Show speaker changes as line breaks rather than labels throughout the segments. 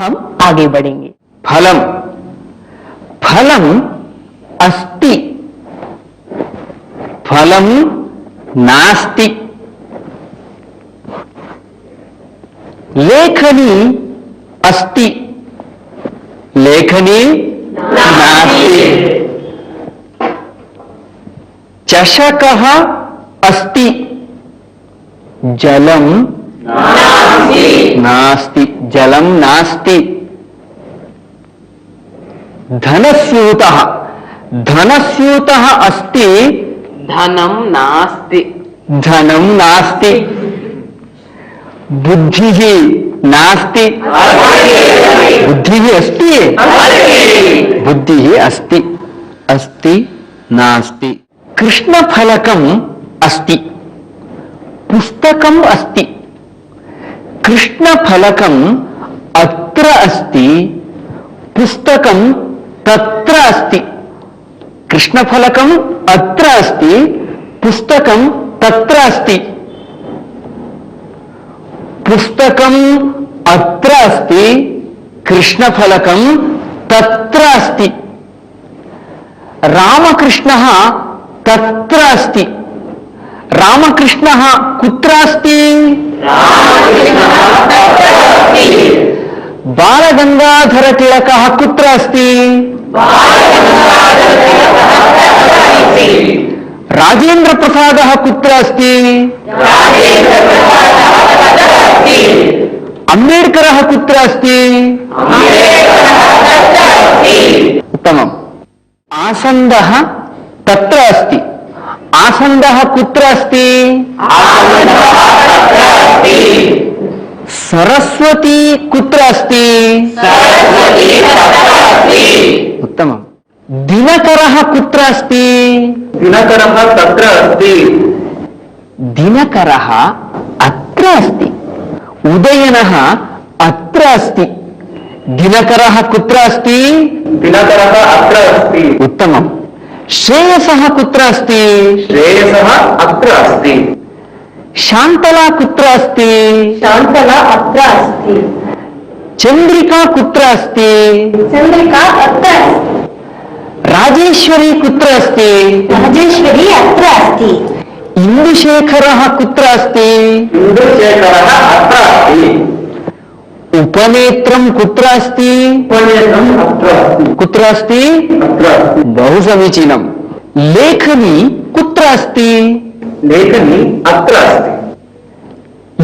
हम आगे बढ़ेंगे।
फलम फलम अस्ति, फलम नास्ति। लेखनी अस्ति, लेखनी नास्ति। चषकः अस्ति, जलम नास्ति, जलम नास्ति। धनस्यूतः धनस्यूतः अस्ति,
धनम नास्ति,
धनम नास्ति। बुद्धिः नास्ति, बुद्धिः अस्ति, बुद्धिः अस्ति, अस्ति नास्ति। कृष्णफलकम् अस्ति, पुस्तकम् अस्ति। कृष्णफलकम् अत्र अस्ति, पुस्तकम् तत्र अस्ति। कृष्णफलकम् अत्र अस्ति, पुस्तकम् तत्र अस्ति। पुस्तकम् अत्र अस्ति, कृष्णफलकम् तत्र अस्ति। रामकृष्णः तत्र अस्ति। रामकृष्णः कुत्र अस्ति? बालगंगाधरतिलकः कुत्र अस्ति? राजेन्द्रप्रसादः कुत्र अस्ति? अम्बेडकरः कुत्र अस्ति? उत्तमम्। आसन्दः तत्र अस्ति। आसन्दः कुत्र अस्ति? सरस्वती कुत्र अस्ति? उत्तमम्। दिनकरः कुत्र अस्ति?
दिनकरः तत्र अस्ति।
दिनकरः अत्र अस्ति। उदयनः अत्र अस्ति। दिनकरः कुत्र अस्ति?
दिनकरः अत्र अस्ति।
उत्तमम्। श्रेयसः कुत्र अस्ति?
श्रेयसः अत्र अस्ति।
शान्तला कुत्र अस्ति?
शान्तला अत्र अस्ति।
चन्द्रिका कुत्र अस्ति?
चन्द्रिका अत्र अस्ति।
राजेश्वरी कुत्र अस्ति?
राजेश्वरी अत्र अस्ति।
इन्दुशेखरः कुत्र अस्ति?
इन्दुशेखरः अत्र अस्ति।
उपनेत्रं कुत्र अस्ति?
उपनेत्रम् अत्र अस्ति।
कुत्र अस्ति?
अत्र अस्ति।
बहु समीचीनम्। लेखनी कुत्र अस्ति?
लेखनी अत्र अस्ति।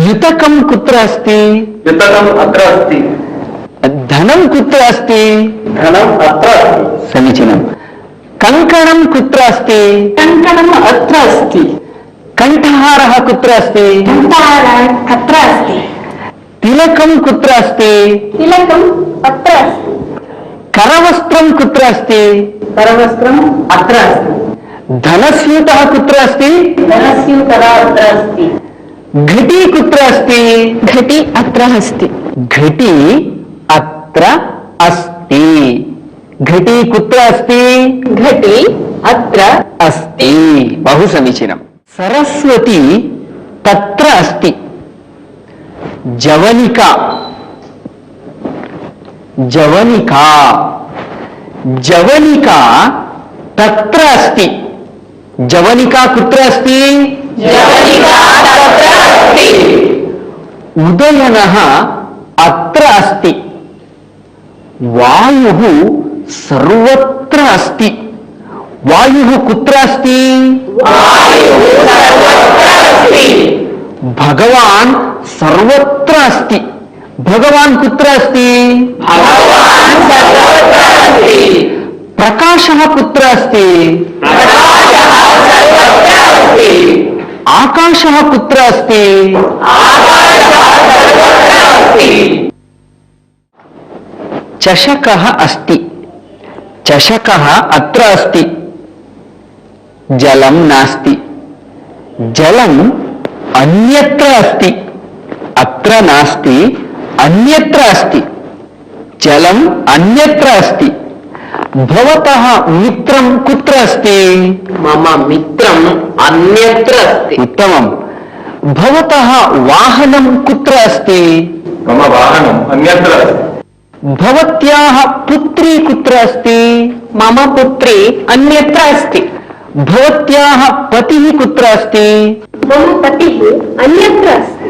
युतकं कुत्र अस्ति?
युतकम् अत्र अस्ति।
धनं कुत्र अस्ति?
धनम् अत्र अस्ति।
समीचीनम्। कङ्कणं कुत्र अस्ति?
कङ्कणम् अत्र अस्ति।
कण्ठहारः कुत्र अस्ति?
कण्ठहारः अत्र अस्ति।
तिलकं कुत्र अस्ति?
तिलकम् अत्र अस्ति।
करवस्त्रं कुत्र अस्ति?
करवस्त्रम् अत्र अस्ति।
धनस्यूतः कुत्र अस्ति?
धनस्यूतः अत्र अस्ति।
घटी कुत्र अस्ति?
घटी अत्र अस्ति।
घटी अत्र अस्ति। घटी कुत्र अस्ति?
घटी अत्र
अस्ति। बहु समीचीनम्। सरस्वती तत्र अस्ति। जवनिका जवनिका जवनिका तत्र अस्ति। जवनिका कुत्र अस्ति? उदयनः अत्र अस्ति। वायुः सर्वत्र अस्ति। वायुः कुत्र अस्ति? भगवान् सर्वत्र अस्ति। भगवान् कुत्र अस्ति? प्रकाशः कुत्र अस्ति? आकाशः कुत्र अस्ति? चषकः अस्ति। चषकः अत्र अस्ति। जलं नास्ति। जलम् अन्यत्र अस्ति। अत्र नास्ति, अन्यत्र अस्ति। जलम् अन्यत्र अस्ति। भवतः मित्रं कुत्र अस्ति?
मम मित्रम् अन्यत्र अस्ति।
उत्तमम्। भवतः वाहनं कुत्र अस्ति?
मम वाहनम् अन्यत्र अस्ति।
भवत्याः पुत्री कुत्र अस्ति?
मम पुत्री अन्यत्र अस्ति।
भवत्याः पतिः कुत्र अस्ति?
मम पतिः अन्यत्र अस्ति।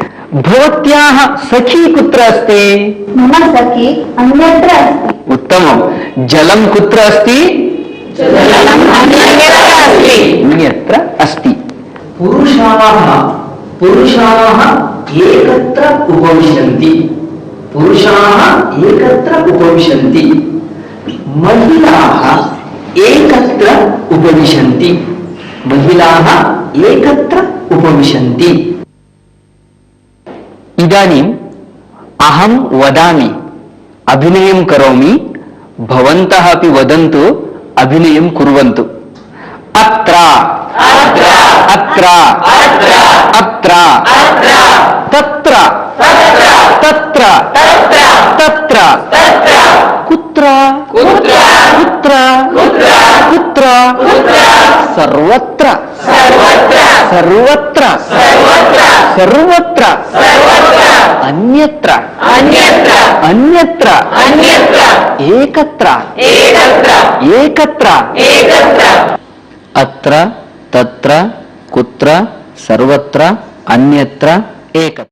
भवत्याः सखी कुत्र अस्ति?
मम सखी अन्यत्र अस्ति।
उत्तमं। जलं कुत्र अस्ति? अन्यत्र अस्ति।
पुरुषाः एकत्र उपविशन्ति। महिलाः एकत्र उपविशन्ति।
इदानीम् अहं वदामि, अभिनयं करोमि, भवन्तः अपि वदन्तु, अभिनयं कुर्वन्तु। अत्र अत्र अत्र तत्र तत्र तत्र कुत्र कुत्र कुत्र सर्वत्र सर्वत्र सर्वत्र अन्यत्र अन्यत्र एकत्र एकत्र अत्र तत्र कुत्र सर्वत्र अन्यत्र एकत्र।